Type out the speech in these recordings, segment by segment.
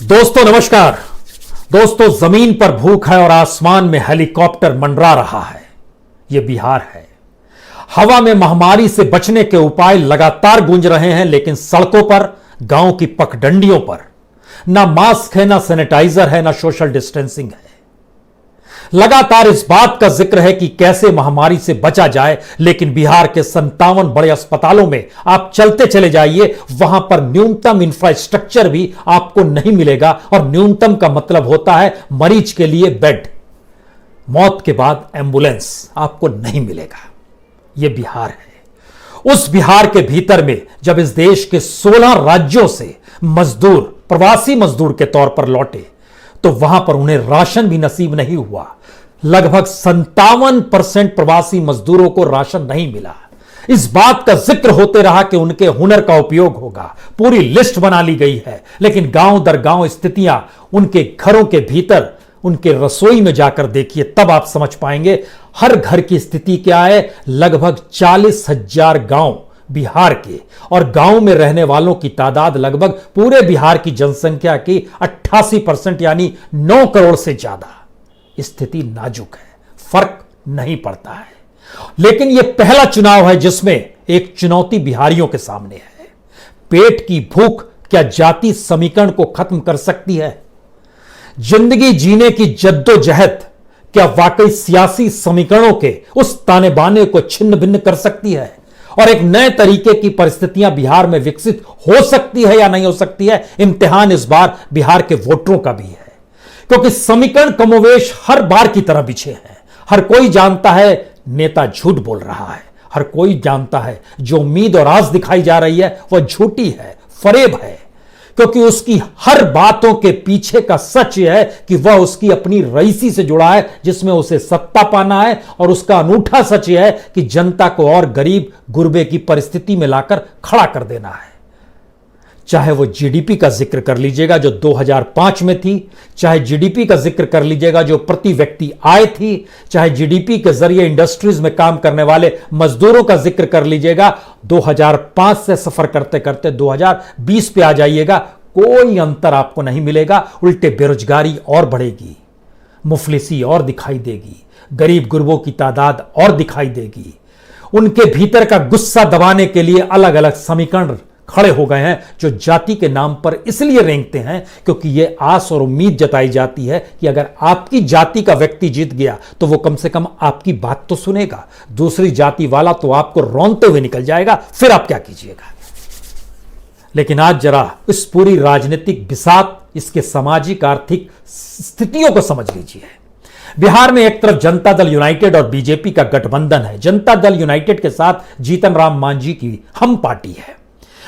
दोस्तों नमस्कार। दोस्तों, जमीन पर भूख है और आसमान में हेलीकॉप्टर मंडरा रहा है। यह बिहार है। हवा में महामारी से बचने के उपाय लगातार गूंज रहे हैं, लेकिन सड़कों पर, गांव की पगडंडियों पर ना मास्क है, ना सैनिटाइजर है, ना सोशल डिस्टेंसिंग है। लगातार इस बात का जिक्र है कि कैसे महामारी से बचा जाए, लेकिन बिहार के 57 बड़े अस्पतालों में आप चलते चले जाइए, वहां पर न्यूनतम इंफ्रास्ट्रक्चर भी आपको नहीं मिलेगा। और न्यूनतम का मतलब होता है मरीज के लिए बेड, मौत के बाद एंबुलेंस आपको नहीं मिलेगा। यह बिहार है। उस बिहार के भीतर में जब इस देश के 16 राज्यों से मजदूर, प्रवासी मजदूर के तौर पर लौटे, तो वहां पर उन्हें राशन भी नसीब नहीं हुआ। लगभग 57% प्रवासी मजदूरों को राशन नहीं मिला। इस बात का जिक्र होते रहा कि उनके हुनर का उपयोग होगा, पूरी लिस्ट बना ली गई है, लेकिन गांव दर गांव स्थितियां, उनके घरों के भीतर, उनके रसोई में जाकर देखिए, तब आप समझ पाएंगे हर घर की स्थिति क्या है। लगभग 40,000 गांव बिहार के, और गांव में रहने वालों की तादाद लगभग पूरे बिहार की जनसंख्या की 88% यानी 9 करोड़ से ज्यादा। स्थिति नाजुक है, फर्क नहीं पड़ता है। लेकिन यह पहला चुनाव है जिसमें एक चुनौती बिहारियों के सामने है। पेट की भूख क्या जाति समीकरण को खत्म कर सकती है? जिंदगी जीने की जद्दोजहद क्या वाकई सियासी समीकरणों के उस ताने बाने को छिन्न भिन्न कर सकती है? और एक नए तरीके की परिस्थितियां बिहार में विकसित हो सकती है या नहीं हो सकती है? इम्तिहान इस बार बिहार के वोटरों का भी है, क्योंकि समीकरण कमोवेश हर बार की तरह बिछे हैं। हर कोई जानता है नेता झूठ बोल रहा है, हर कोई जानता है जो उम्मीद और आस दिखाई जा रही है वह झूठी है, फरेब है, क्योंकि उसकी हर बातों के पीछे का सच यह है कि वह उसकी अपनी रईसी से जुड़ा है, जिसमें उसे सत्ता पाना है। और उसका अनूठा सच यह है कि जनता को और गरीब गुरबे की परिस्थिति में लाकर खड़ा कर देना है। चाहे वो जीडीपी का जिक्र कर लीजिएगा जो 2005 में थी, चाहे जीडीपी का जिक्र कर लीजिएगा जो प्रति व्यक्ति आय थी, चाहे जीडीपी के जरिए इंडस्ट्रीज में काम करने वाले मजदूरों का जिक्र कर लीजिएगा। 2005 से सफर करते करते 2020 पे आ जाइएगा, कोई अंतर आपको नहीं मिलेगा। उल्टे बेरोजगारी और बढ़ेगी, मुफलिसी और दिखाई देगी, गरीब गुरबों की तादाद और दिखाई देगी। उनके भीतर का गुस्सा दबाने के लिए अलग अलग समीकरण खड़े हो गए हैं, जो जाति के नाम पर इसलिए रेंगते हैं क्योंकि यह आस और उम्मीद जताई जाती है कि अगर आपकी जाति का व्यक्ति जीत गया तो वो कम से कम आपकी बात तो सुनेगा। दूसरी जाति वाला तो आपको रौंदते हुए निकल जाएगा, फिर आप क्या कीजिएगा। लेकिन आज जरा इस पूरी राजनीतिक बिसात, इसके सामाजिक आर्थिक स्थितियों को समझ लीजिए। बिहार में एक तरफ जनता दल यूनाइटेड और बीजेपी का गठबंधन है। जनता दल यूनाइटेड के साथ जीतन राम मांझी की हम पार्टी है,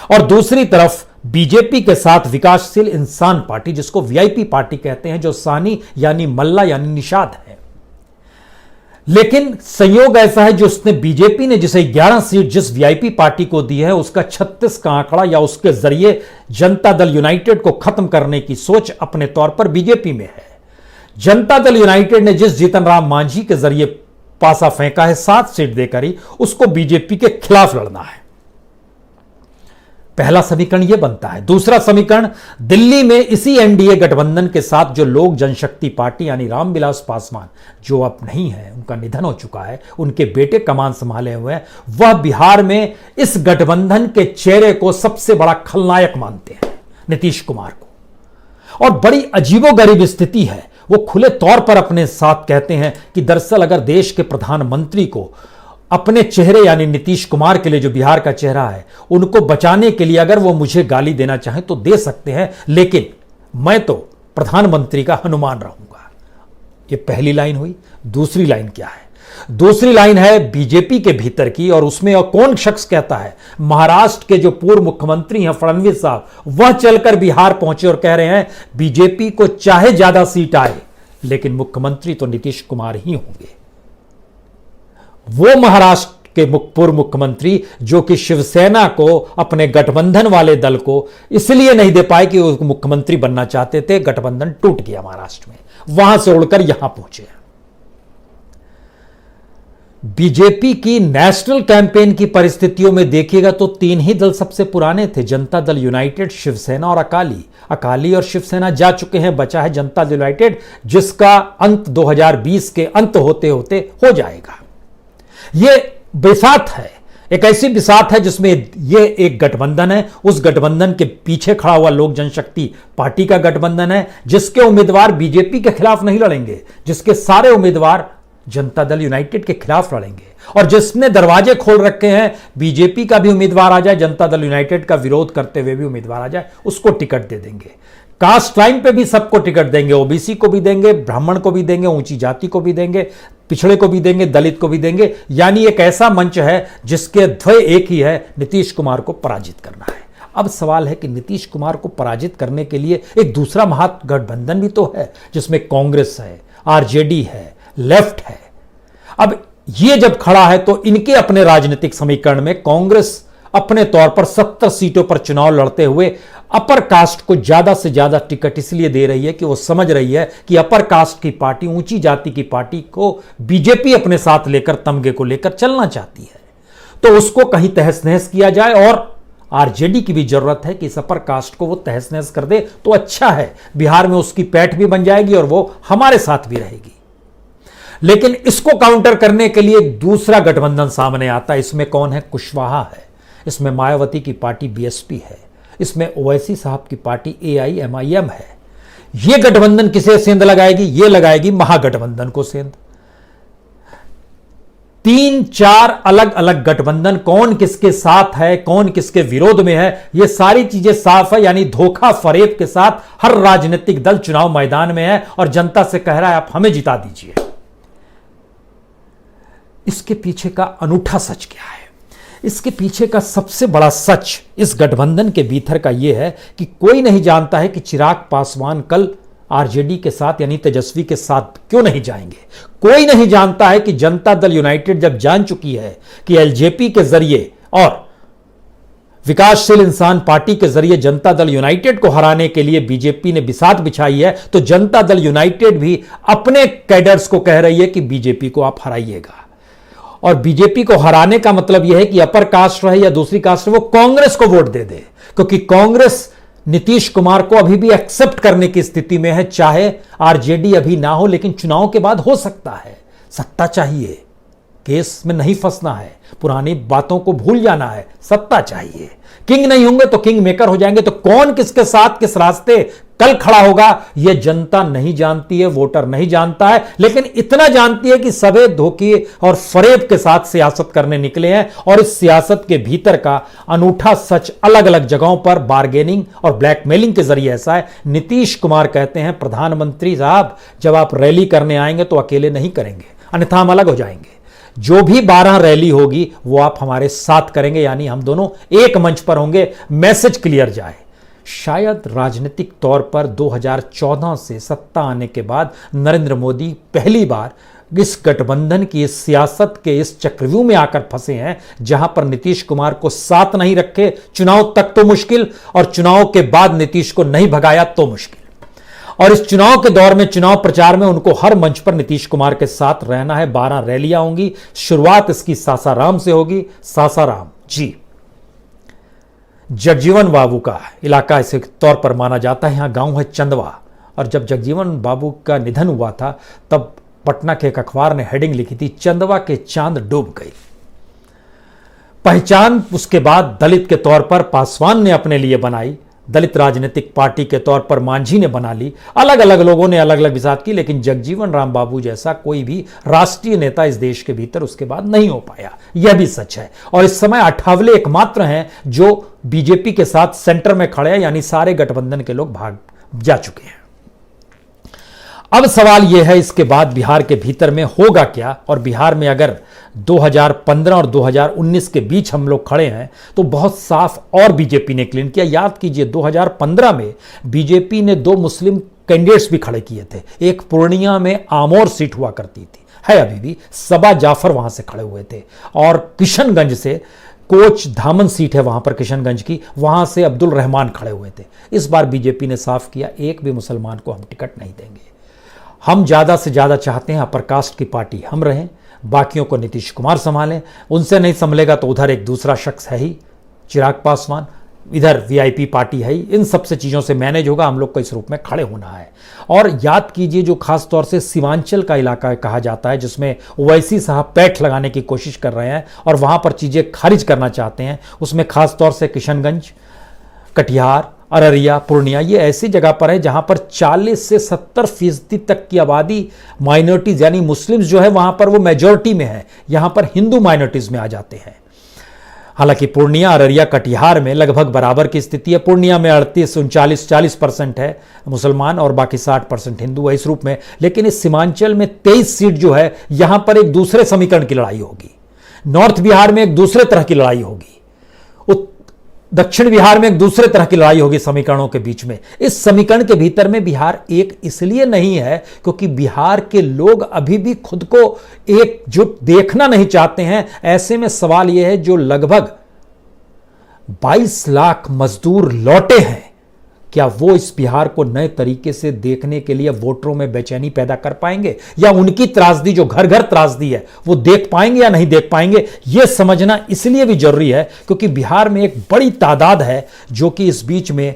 और दूसरी तरफ बीजेपी के साथ विकासशील इंसान पार्टी, जिसको वीआईपी पार्टी कहते हैं, जो सानी यानी मल्ला यानी निषाद है। लेकिन संयोग ऐसा है, जो उसने बीजेपी ने जिसे 11 सीट जिस वीआईपी पार्टी को दी है, उसका 36 का आंकड़ा या उसके जरिए जनता दल यूनाइटेड को खत्म करने की सोच अपने तौर पर बीजेपी में है। जनता दल यूनाइटेड ने जिस जीतन राम मांझी के जरिए पासा फेंका है 7 सीट देकर ही, उसको बीजेपी के खिलाफ लड़ना है। पहला समीकरण यह बनता है। दूसरा समीकरण, दिल्ली में इसी एनडीए गठबंधन के साथ जो लोक जनशक्ति पार्टी यानी रामविलास पासवान, जो अब नहीं है, उनका निधन हो चुका है, उनके बेटे कमान संभाले हुए हैं, वह बिहार में इस गठबंधन के चेहरे को सबसे बड़ा खलनायक मानते हैं, नीतीश कुमार को। और बड़ी अजीबोगरीब स्थिति है, वो खुले तौर पर अपने साथ कहते हैं कि दरअसल अगर देश के प्रधानमंत्री को अपने चेहरे यानी नीतीश कुमार के लिए, जो बिहार का चेहरा है, उनको बचाने के लिए अगर वो मुझे गाली देना चाहें तो दे सकते हैं, लेकिन मैं तो प्रधानमंत्री का हनुमान रहूंगा। ये पहली लाइन हुई। दूसरी लाइन क्या है? दूसरी लाइन है बीजेपी के भीतर की, और उसमें और कौन शख्स कहता है? महाराष्ट्र के जो पूर्व मुख्यमंत्री हैं फडणवीस साहब, वह चलकर बिहार पहुंचे और कह रहे हैं बीजेपी को चाहे ज्यादा सीट आए, लेकिन मुख्यमंत्री तो नीतीश कुमार ही होंगे। वो महाराष्ट्र के पूर्व मुख्यमंत्री जो कि शिवसेना को, अपने गठबंधन वाले दल को इसलिए नहीं दे पाए कि वो मुख्यमंत्री बनना चाहते थे, गठबंधन टूट गया महाराष्ट्र में, वहां से उड़कर यहां पहुंचे। बीजेपी की नेशनल कैंपेन की परिस्थितियों में देखिएगा तो तीन ही दल सबसे पुराने थे, जनता दल यूनाइटेड, शिवसेना और अकाली। अकाली और शिवसेना जा चुके हैं, बचा है जनता दल यूनाइटेड, जिसका अंत 2020 के अंत होते होते हो जाएगा। यह बिसात है, एक ऐसी बिसात है जिसमें यह एक गठबंधन है। उस गठबंधन के पीछे खड़ा हुआ लोक जनशक्ति पार्टी का गठबंधन है, जिसके उम्मीदवार बीजेपी के खिलाफ नहीं लड़ेंगे, जिसके सारे उम्मीदवार जनता दल यूनाइटेड के खिलाफ लड़ेंगे, और जिसने दरवाजे खोल रखे हैं बीजेपी का भी उम्मीदवार आ जाए, जनता दल यूनाइटेड का विरोध करते हुए भी उम्मीदवार आ जाए, उसको टिकट दे देंगे। कास्ट लाइन पे भी सबको टिकट देंगे, ओबीसी को भी देंगे, ब्राह्मण को भी देंगे, ऊंची जाति को भी देंगे, पिछड़े को भी देंगे, दलित को भी देंगे। यानी एक ऐसा मंच है जिसके ध्येय एक ही है, नीतीश कुमार को पराजित करना है। अब सवाल है कि नीतीश कुमार को पराजित करने के लिए एक दूसरा महागठबंधन भी तो है, जिसमें कांग्रेस है, आरजेडी है, लेफ्ट है। अब ये जब खड़ा है तो इनके अपने राजनीतिक समीकरण में कांग्रेस अपने तौर पर 70 सीटों पर चुनाव लड़ते हुए अपर कास्ट को ज्यादा से ज्यादा टिकट इसलिए दे रही है कि वो समझ रही है कि अपर कास्ट की पार्टी, ऊंची जाति की पार्टी को बीजेपी अपने साथ लेकर, तमगे को लेकर चलना चाहती है, तो उसको कहीं तहस नहस किया जाए। और आरजेडी की भी जरूरत है कि इस अपर कास्ट को वो तहस नहस कर दे तो अच्छा है, बिहार में उसकी पैठ भी बन जाएगी और वो हमारे साथ भी रहेगी। लेकिन इसको काउंटर करने के लिए दूसरा गठबंधन सामने आता है। इसमें कौन है? कुशवाहा है, इसमें मायावती की पार्टी बीएसपी है, इसमें ओवैसी साहब की पार्टी एआईएमआईएम है। यह गठबंधन किसे सेंध लगाएगी? यह लगाएगी महागठबंधन को सेंध। 3-4 अलग अलग गठबंधन, कौन किसके साथ है, कौन किसके विरोध में है, यह सारी चीजें साफ है। यानी धोखा फरेब के साथ हर राजनीतिक दल चुनाव मैदान में है और जनता से कह रहा है आप हमें जिता दीजिए। इसके पीछे का अनूठा सच क्या है? इसके पीछे का सबसे बड़ा सच इस गठबंधन के भीतर का यह है कि कोई नहीं जानता है कि चिराग पासवान कल आरजेडी के साथ यानी तेजस्वी के साथ क्यों नहीं जाएंगे। कोई नहीं जानता है कि जनता दल यूनाइटेड जब जान चुकी है कि एलजेपी के जरिए और विकासशील इंसान पार्टी के जरिए जनता दल यूनाइटेड को हराने के लिए बीजेपी ने बिसात बिछाई है, तो जनता दल यूनाइटेड भी अपने कैडर्स को कह रही है कि बीजेपी को आप हराइएगा। और बीजेपी को हराने का मतलब यह है कि अपर कास्ट रहे या दूसरी कास्ट रहे, वो कांग्रेस को वोट दे दे, क्योंकि कांग्रेस नीतीश कुमार को अभी भी एक्सेप्ट करने की स्थिति में है। चाहे आरजेडी अभी ना हो, लेकिन चुनाव के बाद हो सकता है। सत्ता चाहिए, केस में नहीं फंसना है, पुरानी बातों को भूल जाना है, सत्ता चाहिए। किंग नहीं होंगे तो किंग मेकर हो जाएंगे। तो कौन किसके साथ किस रास्ते कल खड़ा होगा यह जनता नहीं जानती है, वोटर नहीं जानता है, लेकिन इतना जानती है कि सबे धोखे और फरेब के साथ सियासत करने निकले हैं। और इस सियासत के भीतर का अनूठा सच अलग अलग जगहों पर बार्गेनिंग और ब्लैकमेलिंग के जरिए ऐसा है। नीतीश कुमार कहते हैं प्रधानमंत्री साहब जब आप रैली करने आएंगे तो अकेले नहीं करेंगे, अन्यथा हम अलग हो जाएंगे। जो भी 12 रैली होगी वो आप हमारे साथ करेंगे, यानी हम दोनों एक मंच पर होंगे। मैसेज क्लियर जाए। शायद राजनीतिक तौर पर 2014 से सत्ता आने के बाद नरेंद्र मोदी पहली बार इस गठबंधन की इस सियासत के इस चक्रव्यूह में आकर फंसे हैं, जहां पर नीतीश कुमार को साथ नहीं रखे, चुनाव तक तो मुश्किल, और चुनाव के बाद नीतीश को नहीं भगाया तो मुश्किल। और इस चुनाव के दौर में, चुनाव प्रचार में उनको हर मंच पर नीतीश कुमार के साथ रहना है। 12 रैलियां होंगी। शुरुआत इसकी सासाराम से होगी। सासाराम जी जगजीवन बाबू का इलाका इस तौर पर माना जाता है। यहां गांव है चंदवा। और जब जगजीवन बाबू का निधन हुआ था तब पटना के एक अखबार ने हेडिंग लिखी थी, चंदवा के चांद डूब गई। पहचान उसके बाद दलित के तौर पर पासवान ने अपने लिए बनाई, दलित राजनीतिक पार्टी के तौर पर मांझी ने बना ली। अलग अलग लोगों ने अलग अलग विसात की, लेकिन जगजीवन राम बाबू जैसा कोई भी राष्ट्रीय नेता इस देश के भीतर उसके बाद नहीं हो पाया। यह भी सच है। और इस समय अठावले एकमात्र हैं जो बीजेपी के साथ सेंटर में खड़े हैं, यानी सारे गठबंधन के लोग भाग जा चुके हैं। अब सवाल यह है इसके बाद बिहार के भीतर में होगा क्या। और बिहार में अगर 2015 और 2019 के बीच हम लोग खड़े हैं तो बहुत साफ और बीजेपी ने क्लीन किया। याद कीजिए 2015 में बीजेपी ने 2 मुस्लिम कैंडिडेट्स भी खड़े किए थे। एक पूर्णिया में आमोर सीट हुआ करती थी, है अभी भी, सबा जाफर वहां से खड़े हुए थे। और किशनगंज से कोच धामन सीट है वहां पर किशनगंज की, वहां से अब्दुल रहमान खड़े हुए थे। इस बार बीजेपी ने साफ किया एक भी मुसलमान को हम टिकट नहीं देंगे। हम ज़्यादा से ज़्यादा चाहते हैं अपर कास्ट की पार्टी हम रहें, बाकियों को नीतीश कुमार संभालें, उनसे नहीं संभलेगा तो उधर एक दूसरा शख्स है ही चिराग पासवान, इधर वीआईपी पार्टी है ही, इन सबसे चीज़ों से मैनेज होगा। हम लोग को इस रूप में खड़े होना है। और याद कीजिए जो खास तौर से सीमांचल का इलाका कहा जाता है, जिसमें ओवैसी साहब पैठ लगाने की कोशिश कर रहे हैं और वहां पर चीज़ें खारिज करना चाहते हैं, उसमें खास तौर से किशनगंज, कटिहार, अररिया, पूर्णिया, ये ऐसी जगह पर है जहां पर 40 से 70% तक की आबादी माइनॉरिटीज यानी मुस्लिम्स जो है वहां पर वो मेजॉरिटी में है। यहां पर हिंदू माइनॉरिटीज में आ जाते हैं। हालांकि पूर्णिया, अररिया, कटिहार में लगभग बराबर की स्थिति है। पूर्णिया में 38-39-40% है मुसलमान और बाकी 60% हिंदू है इस रूप में। लेकिन इस सीमांचल में 23 सीट जो है यहां पर एक दूसरे समीकरण की लड़ाई होगी। नॉर्थ बिहार में एक दूसरे तरह की लड़ाई होगी, दक्षिण बिहार में एक दूसरे तरह की लड़ाई होगी समीकरणों के बीच में। इस समीकरण के भीतर में बिहार एक इसलिए नहीं है क्योंकि बिहार के लोग अभी भी खुद को एकजुट देखना नहीं चाहते हैं। ऐसे में सवाल यह है, जो लगभग 22 लाख मजदूर लौटे हैं, क्या वो इस बिहार को नए तरीके से देखने के लिए वोटरों में बेचैनी पैदा कर पाएंगे, या उनकी त्रासदी जो घर घर त्रासदी है वो देख पाएंगे या नहीं देख पाएंगे? यह समझना इसलिए भी जरूरी है क्योंकि बिहार में एक बड़ी तादाद है जो कि इस बीच में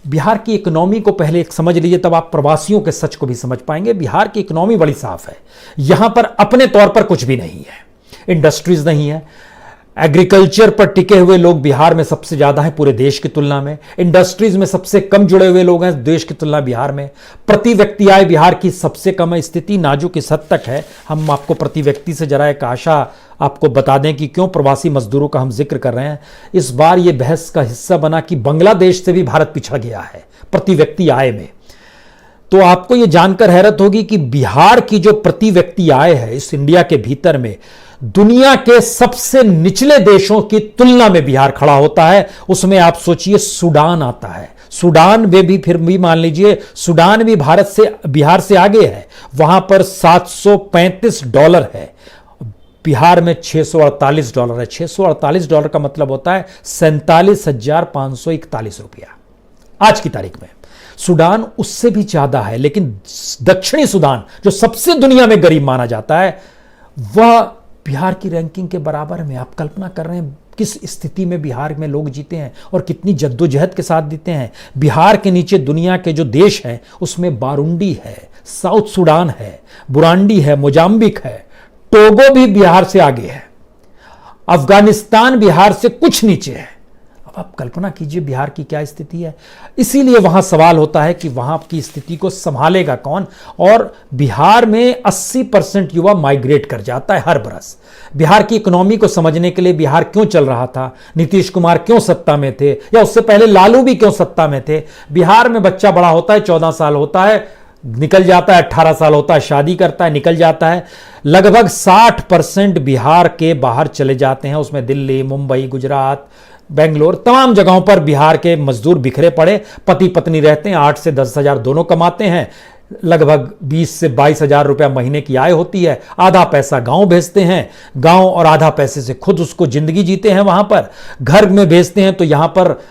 बिहार की इकोनॉमी को पहले एक समझ लीजिए, तब आप प्रवासियों के सच को भी समझ पाएंगे। बिहार की इकोनॉमी बड़ी साफ है। यहां पर अपने तौर पर कुछ भी नहीं है, इंडस्ट्रीज नहीं है, एग्रीकल्चर पर टिके हुए लोग बिहार में सबसे ज्यादा हैं पूरे देश की तुलना में, इंडस्ट्रीज में सबसे कम जुड़े हुए लोग हैं देश की तुलना बिहार में, प्रति व्यक्ति आय बिहार की सबसे कम है। स्थिति नाजुक इस हद तक है, हम आपको प्रति व्यक्ति से जरा एक आशा आपको बता दें कि क्यों प्रवासी मजदूरों का हम जिक्र कर रहे हैं। इस बार यह बहस का हिस्सा बना कि बांग्लादेश से भी भारत पिछड़ गया है प्रति व्यक्ति आय में। तो आपको यह जानकर हैरत होगी कि बिहार की जो प्रति व्यक्ति आय है इस इंडिया के भीतर में दुनिया के सबसे निचले देशों की तुलना में बिहार खड़ा होता है। उसमें आप सोचिए सूडान आता है, सूडान में भी फिर भी मान लीजिए सूडान भी भारत से बिहार से आगे है, वहां पर $735 है, बिहार में $648 है। $648 का मतलब होता है 47,541 रुपया आज की तारीख में। सूडान उससे भी ज्यादा है, लेकिन दक्षिणी सूडान जो सबसे दुनिया में गरीब माना जाता है वह बिहार की रैंकिंग के बराबर में। आप कल्पना कर रहे हैं किस स्थिति में बिहार में लोग जीते हैं और कितनी जद्दोजहद के साथ जीते हैं। बिहार के नीचे दुनिया के जो देश हैं उसमें बारूंडी है, साउथ सूडान है, बुरांडी है, मोजाम्बिक है, टोगो भी बिहार से आगे है, अफगानिस्तान बिहार से कुछ नीचे है। अब आप कल्पना कीजिए बिहार की क्या स्थिति है। इसीलिए वहां सवाल होता है कि वहां की स्थिति को संभालेगा कौन। और बिहार में 80% युवा माइग्रेट कर जाता है हर बरस। बिहार की इकोनॉमी को समझने के लिए बिहार क्यों चल रहा था, नीतीश कुमार क्यों सत्ता में थे, या उससे पहले लालू भी क्यों सत्ता में थे। बिहार में बच्चा बड़ा होता है, 14 साल होता है, निकल जाता है, 18 साल होता है, शादी करता है, निकल जाता है। लगभग 60% बिहार के बाहर चले जाते हैं। उसमें दिल्ली, मुंबई, गुजरात, बेंगलोर, तमाम जगहों पर बिहार के मजदूर बिखरे पड़े। पति पत्नी रहते हैं, 8 से 10 हजार दोनों कमाते हैं, लगभग 20 से 22 हजार रुपया महीने की आय होती है। आधा पैसा गांव भेजते हैं, गांव और आधा पैसे से खुद उसको जिंदगी जीते हैं। वहां पर घर में भेजते हैं। तो यहां पर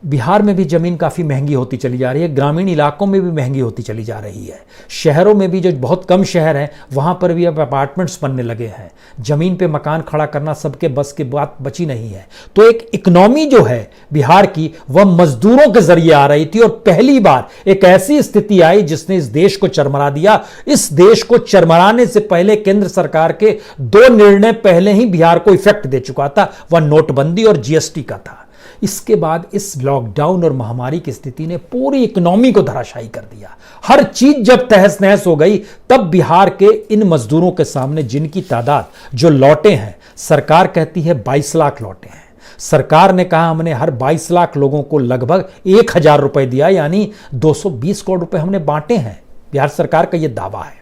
बिहार में भी जमीन काफ़ी महंगी होती चली जा रही है, ग्रामीण इलाकों में भी महंगी होती चली जा रही है। शहरों में भी जो बहुत कम शहर हैं वहाँ पर भी अब अपार्टमेंट्स बनने लगे हैं। ज़मीन पे मकान खड़ा करना सबके बस की बात बची नहीं है। तो एक इकोनॉमी जो है बिहार की वह मजदूरों के जरिए आ रही थी और पहली बार एक ऐसी स्थिति आई जिसने इस देश को चरमरा दिया। इस देश को चरमराने से पहले केंद्र सरकार के 2 निर्णय पहले ही बिहार को इफेक्ट दे चुका था, वह नोटबंदी और जीएसटी का था। इसके बाद इस लॉकडाउन और महामारी की स्थिति ने पूरी इकोनॉमी को धराशायी कर दिया। हर चीज जब तहस नहस हो गई तब बिहार के इन मजदूरों के सामने, जिनकी तादाद जो लौटे हैं, सरकार कहती है 22 लाख लौटे हैं। सरकार ने कहा हमने हर 22 लाख लोगों को लगभग 1,000 रुपए दिया, यानी 220 करोड़ रुपए हमने बांटे हैं। बिहार सरकार का यह दावा है।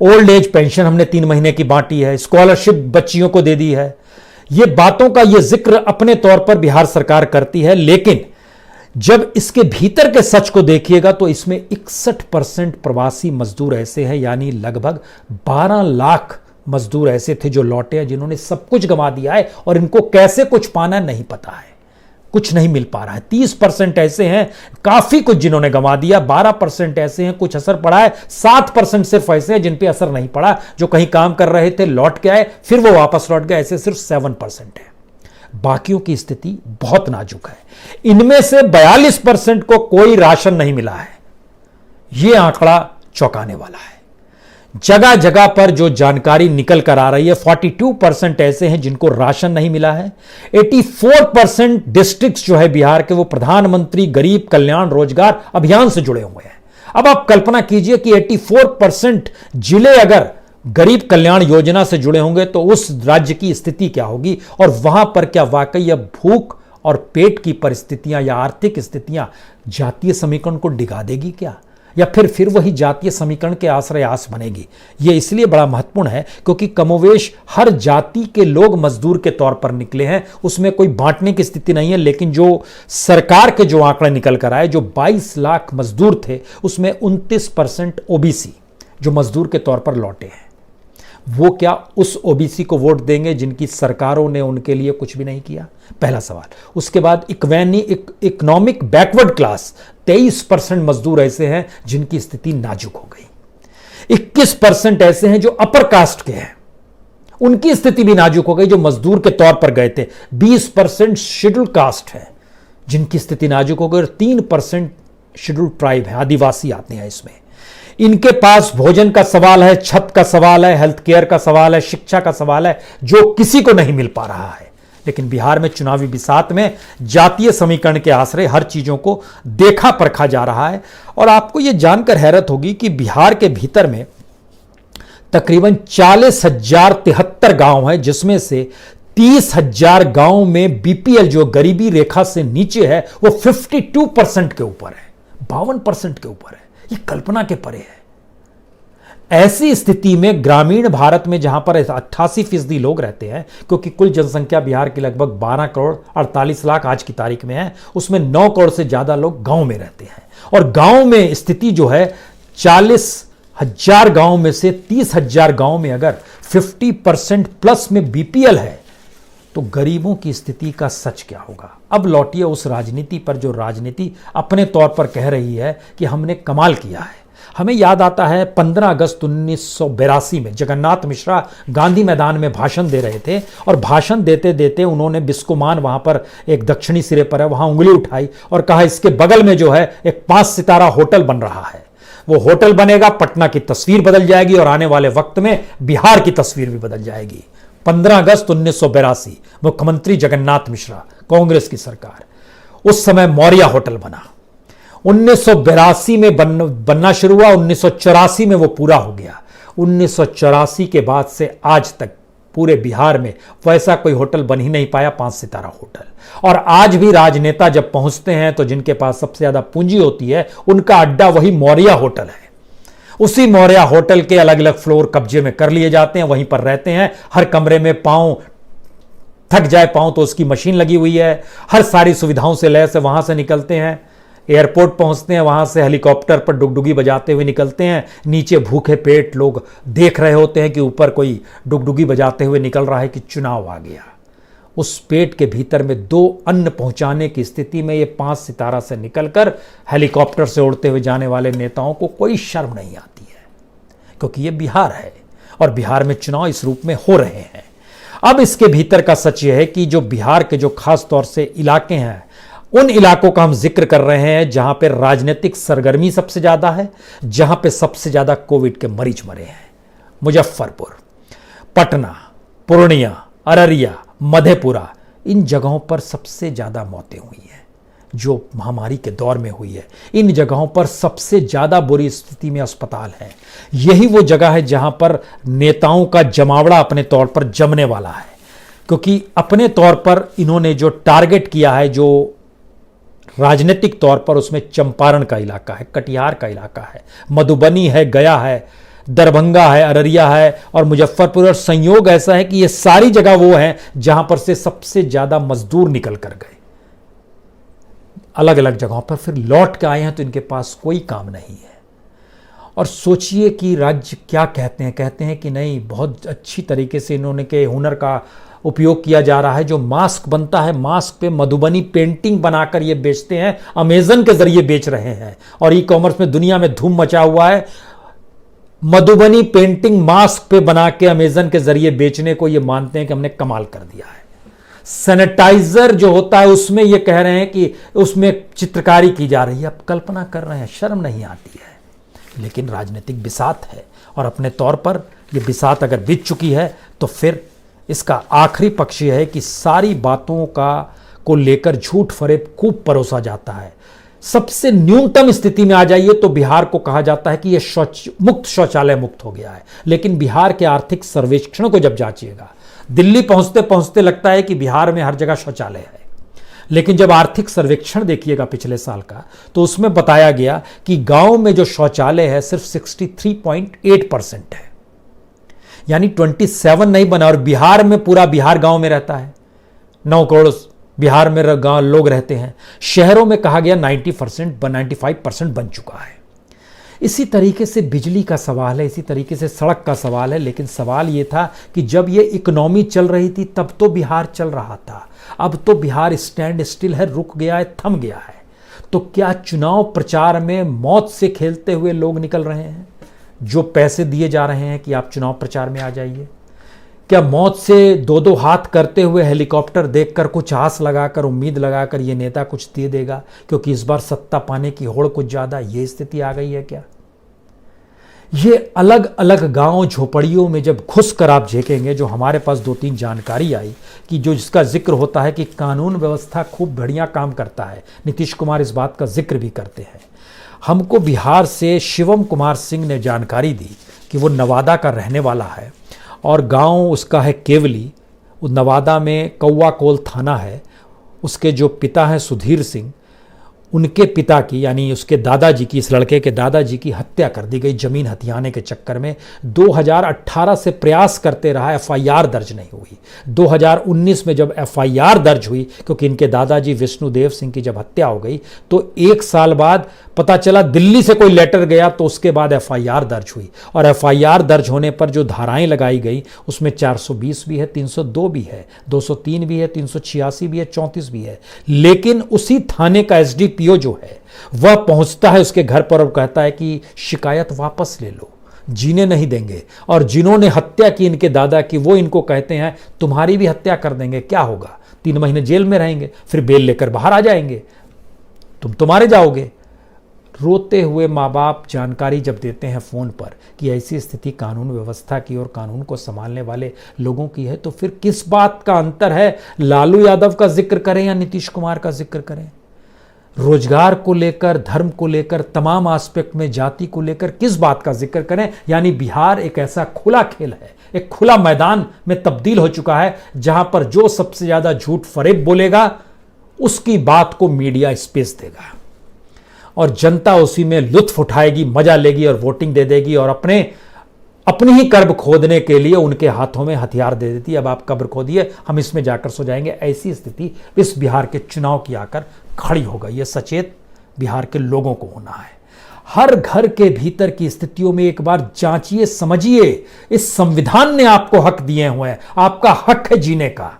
ओल्ड एज पेंशन हमने 3 महीने की बांटी है, स्कॉलरशिप बच्चियों को दे दी है। ये बातों का ये जिक्र अपने तौर पर बिहार सरकार करती है, लेकिन जब इसके भीतर के सच को देखिएगा तो इसमें 61% प्रवासी मजदूर ऐसे हैं, यानी लगभग 12 लाख मजदूर ऐसे थे जो लौटे हैं, जिन्होंने सब कुछ गंवा दिया है और इनको कैसे कुछ पाना नहीं पता है। कुछ नहीं मिल पा रहा है। 30% ऐसे हैं, काफी कुछ जिन्होंने गंवा दिया। 12% ऐसे हैं कुछ असर पड़ा है। 7% सिर्फ ऐसे हैं जिन पे असर नहीं पड़ा, जो कहीं काम कर रहे थे, लौट के आए, फिर वो वापस लौट गए। ऐसे सिर्फ 7% है। बाकियों की स्थिति बहुत नाजुक है। इनमें से 42% को कोई राशन नहीं मिला है। यह आंकड़ा चौंकाने वाला है। जगह जगह पर जो जानकारी निकल कर आ रही है, 42% ऐसे हैं जिनको राशन नहीं मिला है। 84% डिस्ट्रिक्ट्स जो है बिहार के, वो प्रधानमंत्री गरीब कल्याण रोजगार अभियान से जुड़े हुए हैं। अब आप कल्पना कीजिए कि 84% जिले अगर गरीब कल्याण योजना से जुड़े होंगे तो उस राज्य की स्थिति क्या होगी, और वहां पर क्या वाकई अब भूख और पेट की परिस्थितियां या आर्थिक स्थितियां जातीय समीकरण को डिगा देगी क्या, या फिर वही जातीय समीकरण के आश्रय आस बनेगी। यह इसलिए बड़ा महत्वपूर्ण है क्योंकि कमोवेश हर जाति के लोग मजदूर के तौर पर निकले हैं, उसमें कोई बांटने की स्थिति नहीं है। लेकिन जो सरकार के जो आंकड़े निकल कर आए, जो 22 लाख मजदूर थे, उसमें 29% ओबीसी जो मजदूर के तौर पर लौटे हैं। वो क्या उस ओबीसी को वोट देंगे जिनकी सरकारों ने उनके लिए कुछ भी नहीं किया? पहला सवाल। उसके बाद इकोनॉमिक बैकवर्ड क्लास, 23% मजदूर ऐसे हैं जिनकी स्थिति नाजुक हो गई। 21% ऐसे हैं जो अपर कास्ट के हैं, उनकी स्थिति भी नाजुक हो गई, जो मजदूर के तौर पर गए थे। 20% शेड्यूल कास्ट है जिनकी स्थिति नाजुक हो गई, और 3% शेड्यूल ट्राइब है, आदिवासी आते हैं इसमें। इनके पास भोजन का सवाल है, छत का सवाल है, हेल्थ केयर का सवाल है, शिक्षा का सवाल है, जो किसी को नहीं मिल पा रहा है। लेकिन बिहार में चुनावी बिसात में जातीय समीकरण के आश्रय हर चीजों को देखा परखा जा रहा है। और आपको यह जानकर हैरत होगी कि बिहार के भीतर में तकरीबन 40,073 गांव हैं, जिसमें से 30,000 गांव में बीपीएल जो गरीबी रेखा से नीचे है वो 52% के ऊपर है, 52% के ऊपर है। ये कल्पना के परे है। ऐसी स्थिति में ग्रामीण भारत में जहां पर 88% लोग रहते हैं, क्योंकि कुल जनसंख्या बिहार की लगभग 12 करोड़ 48 लाख आज की तारीख में है, उसमें 9 करोड़ से ज्यादा लोग गांव में रहते हैं। और गांव में स्थिति जो है, 40,000 गांव में से 30,000 गांव में अगर 50% प्लस में बीपीएल है, तो गरीबों की स्थिति का सच क्या होगा? अब लौटिए उस राजनीति पर जो राजनीति अपने तौर पर कह रही है कि हमने कमाल किया है। हमें याद आता है 15 अगस्त 1982 में जगन्नाथ मिश्रा गांधी मैदान में भाषण दे रहे थे, और भाषण देते देते उन्होंने बिस्कोमान, वहां पर एक दक्षिणी सिरे पर है, वहां उंगली उठाई और कहा इसके बगल में जो है एक 5 सितारा होटल बन रहा है। वो होटल बनेगा, पटना की तस्वीर बदल जाएगी और आने वाले वक्त में बिहार की तस्वीर भी बदल जाएगी। 15 अगस्त 1982, मुख्यमंत्री जगन्नाथ मिश्रा, कांग्रेस की सरकार। उस समय मौर्य होटल बना। 1982 में बनना शुरू हुआ, 1984 में वो पूरा हो गया। 1984 के बाद से आज तक पूरे बिहार में वैसा कोई होटल बन ही नहीं पाया, 5 सितारा होटल। और आज भी राजनेता जब पहुंचते हैं तो जिनके पास सबसे ज्यादा पूंजी होती है, उनका अड्डा वही मौर्य होटल है। उसी मौर्य होटल के अलग अलग फ्लोर कब्जे में कर लिए जाते हैं, वहीं पर रहते हैं। हर कमरे में पांव थक जाए पांव तो उसकी मशीन लगी हुई है। हर सारी सुविधाओं से लैस है। वहां से निकलते हैं, एयरपोर्ट पहुंचते हैं, वहां से हेलीकॉप्टर पर डुगडुगी बजाते हुए निकलते हैं। नीचे भूखे पेट लोग देख रहे होते हैं कि ऊपर कोई डुगडुगी बजाते हुए निकल रहा है कि चुनाव आ गया। उस पेट के भीतर में 2 अन्न पहुंचाने की स्थिति में ये 5 सितारा से निकलकर हेलीकॉप्टर से उड़ते हुए जाने वाले नेताओं को कोई शर्म नहीं आती है, क्योंकि ये बिहार है और बिहार में चुनाव इस रूप में हो रहे हैं। अब इसके भीतर का सच यह है कि जो बिहार के जो खास तौर से इलाके हैं, उन इलाकों का हम जिक्र कर रहे हैं जहां पर राजनीतिक सरगर्मी सबसे ज्यादा है, जहां पे सबसे ज्यादा कोविड के मरीज मरे हैं। मुजफ्फरपुर, पटना, पूर्णिया, अररिया, मधेपुरा, इन जगहों पर सबसे ज्यादा मौतें हुई हैं जो महामारी के दौर में हुई है। इन जगहों पर सबसे ज्यादा बुरी स्थिति में अस्पताल है। यही वो जगह है जहां पर नेताओं का जमावड़ा अपने तौर पर जमने वाला है, क्योंकि अपने तौर पर इन्होंने जो टारगेट किया है, जो राजनीतिक तौर पर, उसमें चंपारण का इलाका है, कटिहार का इलाका है, मधुबनी है, गया है, दरभंगा है, अररिया है और मुजफ्फरपुर। और संयोग ऐसा है कि ये सारी जगह वो है जहां पर से सबसे ज्यादा मजदूर निकल कर गए अलग अलग जगहों पर, फिर लौट के आए हैं तो इनके पास कोई काम नहीं है। और सोचिए कि राज्य क्या कहते हैं कि नहीं, बहुत अच्छी तरीके से इन्होंने के हुनर का उपयोग किया जा रहा है। जो मास्क बनता है, मास्क पे मधुबनी पेंटिंग बनाकर ये बेचते हैं, अमेजन के जरिए बेच रहे हैं और ई कॉमर्स में दुनिया में धूम मचा हुआ है। मधुबनी पेंटिंग मास्क पे बना के अमेजन के जरिए बेचने को ये मानते हैं कि हमने कमाल कर दिया है। सैनिटाइजर जो होता है उसमें ये कह रहे हैं कि उसमें चित्रकारी की जा रही है। अब कल्पना कर रहे हैं, शर्म नहीं आती है। लेकिन राजनीतिक बिसात है और अपने तौर पर यह बिसात अगर बीत चुकी है तो फिर इसका आखिरी पक्ष यह है कि सारी बातों को लेकर झूठ फरेब खूब परोसा जाता है। सबसे न्यूनतम स्थिति में आ जाइए तो बिहार को कहा जाता है कि यह शौचालय मुक्त हो गया है। लेकिन बिहार के आर्थिक सर्वेक्षण को जब जांचिएगा, दिल्ली पहुंचते पहुंचते लगता है कि बिहार में हर जगह शौचालय है। लेकिन जब आर्थिक सर्वेक्षण देखिएगा पिछले साल का, तो उसमें बताया गया कि गांव में जो शौचालय है सिर्फ 63.8% है, यानी 27 नहीं बना। और बिहार में पूरा बिहार गांव में रहता है, 9 करोड़ बिहार में गांव लोग रहते हैं। शहरों में कहा गया 95% बन चुका है। इसी तरीके से बिजली का सवाल है, इसी तरीके से सड़क का सवाल है। लेकिन सवाल यह था कि जब ये इकोनॉमी चल रही थी तब तो बिहार चल रहा था, अब तो बिहार स्टैंड स्टिल है, रुक गया है, थम गया है। तो क्या चुनाव प्रचार में मौत से खेलते हुए लोग निकल रहे हैं, जो पैसे दिए जा रहे हैं कि आप चुनाव प्रचार में आ जाइए? क्या मौत से दो दो हाथ करते हुए हेलीकॉप्टर देखकर कुछ आस लगाकर, उम्मीद लगाकर ये नेता कुछ दे देगा क्योंकि इस बार सत्ता पाने की होड़ कुछ ज्यादा, ये स्थिति आ गई है क्या? ये अलग अलग गांव झोपड़ियों में जब घुस कर आप झेकेंगे, जो हमारे पास 2-3 जानकारी आई कि जो जिसका जिक्र होता है कि कानून व्यवस्था खूब बढ़िया काम करता है। नीतीश कुमार इस बात का जिक्र भी करते हैं। हमको बिहार से शिवम कुमार सिंह ने जानकारी दी कि वो नवादा का रहने वाला है और गांव उसका है केवली, नवादा में कौवा कोल थाना है। उसके जो पिता हैं सुधीर सिंह, उनके पिता की यानी उसके दादाजी की, इस लड़के के दादाजी की हत्या कर दी गई जमीन हथियाने के चक्कर में। 2018 से प्रयास करते रहा, एफआईआर दर्ज नहीं हुई। 2019 में जब एफआईआर दर्ज हुई, क्योंकि इनके दादाजी विष्णुदेव सिंह की जब हत्या हो गई तो 1 साल बाद पता चला दिल्ली से कोई लेटर गया, तो उसके बाद एफआईआर दर्ज हुई। और एफआईआर दर्ज होने पर जो धाराएं लगाई गई उसमें 420 भी है, 302 भी है, 203 भी है, 386 भी है, 34 भी है। लेकिन उसी थाने का एसडीपीओ जो है वह पहुंचता है उसके घर पर और कहता है कि शिकायत वापस ले लो, जीने नहीं देंगे। और जिन्होंने हत्या की इनके दादा की, वो इनको कहते हैं तुम्हारी भी हत्या कर देंगे, क्या होगा, 3 महीने जेल में रहेंगे, फिर बेल लेकर बाहर आ जाएंगे, तुम्हारे जाओगे। रोते हुए माँ बाप जानकारी जब देते हैं फ़ोन पर कि ऐसी स्थिति कानून व्यवस्था की और कानून को संभालने वाले लोगों की है, तो फिर किस बात का अंतर है लालू यादव का जिक्र करें या नीतीश कुमार का जिक्र करें? रोजगार को लेकर, धर्म को लेकर, तमाम एस्पेक्ट में, जाति को लेकर किस बात का जिक्र करें? यानी बिहार एक ऐसा खुला खेल है, एक खुला मैदान में तब्दील हो चुका है जहां पर जो सबसे ज्यादा झूठ फरेब बोलेगा उसकी बात को मीडिया स्पेस देगा और जनता उसी में लुत्फ उठाएगी, मजा लेगी और वोटिंग दे देगी और अपनी ही कब्र खोदने के लिए उनके हाथों में हथियार दे देती है। अब आप कब्र खोदिए, हम इसमें जाकर सो जाएंगे। ऐसी स्थिति इस बिहार के चुनाव की आकर खड़ी हो गई। ये सचेत बिहार के लोगों को होना है। हर घर के भीतर की स्थितियों में एक बार जांचिए, समझिए। इस संविधान ने आपको हक दिए हुए हैं, आपका हक है जीने का।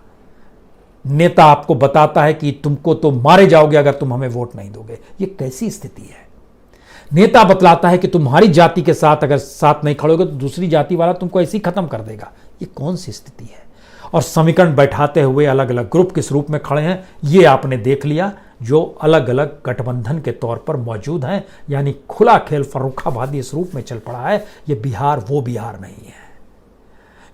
नेता आपको बताता है कि तुमको तो मारे जाओगे अगर तुम हमें वोट नहीं दोगे। ये कैसी स्थिति है? नेता बतलाता है कि तुम्हारी जाति के साथ अगर साथ नहीं खड़ोगे तो दूसरी जाति वाला तुमको ऐसे ही खत्म कर देगा। ये कौन सी स्थिति है? और समीकरण बैठाते हुए अलग अलग ग्रुप किस रूप में खड़े हैं ये आपने देख लिया, जो अलग अलग गठबंधन के तौर पर मौजूद हैं। यानी खुला खेल फर्रुखाबादी इस रूप में चल पड़ा है। ये बिहार वो बिहार नहीं है।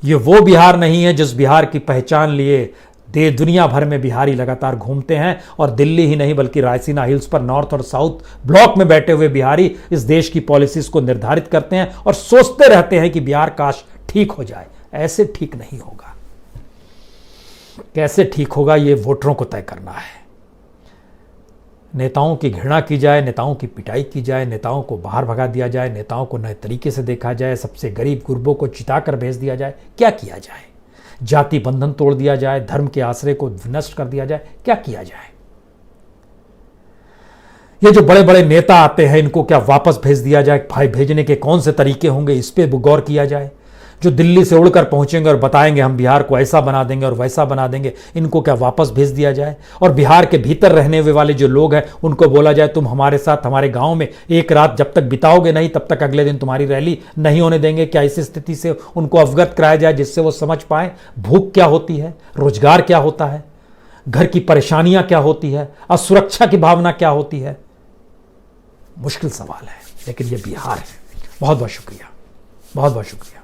ये वो बिहार नहीं है जिस बिहार की पहचान लिए दुनिया भर में बिहारी लगातार घूमते हैं। और दिल्ली ही नहीं बल्कि रायसीना हिल्स पर नॉर्थ और साउथ ब्लॉक में बैठे हुए बिहारी इस देश की पॉलिसीज को निर्धारित करते हैं और सोचते रहते हैं कि बिहार काश ठीक हो जाए। ऐसे ठीक नहीं होगा। कैसे ठीक होगा ये वोटरों को तय करना है। नेताओं की घृणा की जाए, नेताओं की पिटाई की जाए, नेताओं को बाहर भगा दिया जाए, नेताओं को नए तरीके से देखा जाए, सबसे गरीब गुरबों को चिताकर भेज दिया जाए, क्या किया जाए? जाति बंधन तोड़ दिया जाए, धर्म के आश्रय को नष्ट कर दिया जाए, क्या किया जाए? ये जो बड़े बड़े नेता आते हैं, इनको क्या वापस भेज दिया जाए? भाई, भेजने के कौन से तरीके होंगे, इस पे गौर किया जाए। जो दिल्ली से उड़कर पहुंचेंगे और बताएंगे हम बिहार को ऐसा बना देंगे और वैसा बना देंगे, इनको क्या वापस भेज दिया जाए? और बिहार के भीतर रहने वाले जो लोग हैं, उनको बोला जाए तुम हमारे साथ हमारे गांव में एक रात जब तक बिताओगे नहीं, तब तक अगले दिन तुम्हारी रैली नहीं होने देंगे? क्या इस स्थिति से उनको अवगत कराया जाए, जिससे वो समझ पाए भूख क्या होती है, रोजगार क्या होता है, घर की परेशानियां क्या होती है, असुरक्षा की भावना क्या होती है? मुश्किल सवाल है, लेकिन ये बिहार है। बहुत बहुत शुक्रिया, बहुत बहुत शुक्रिया।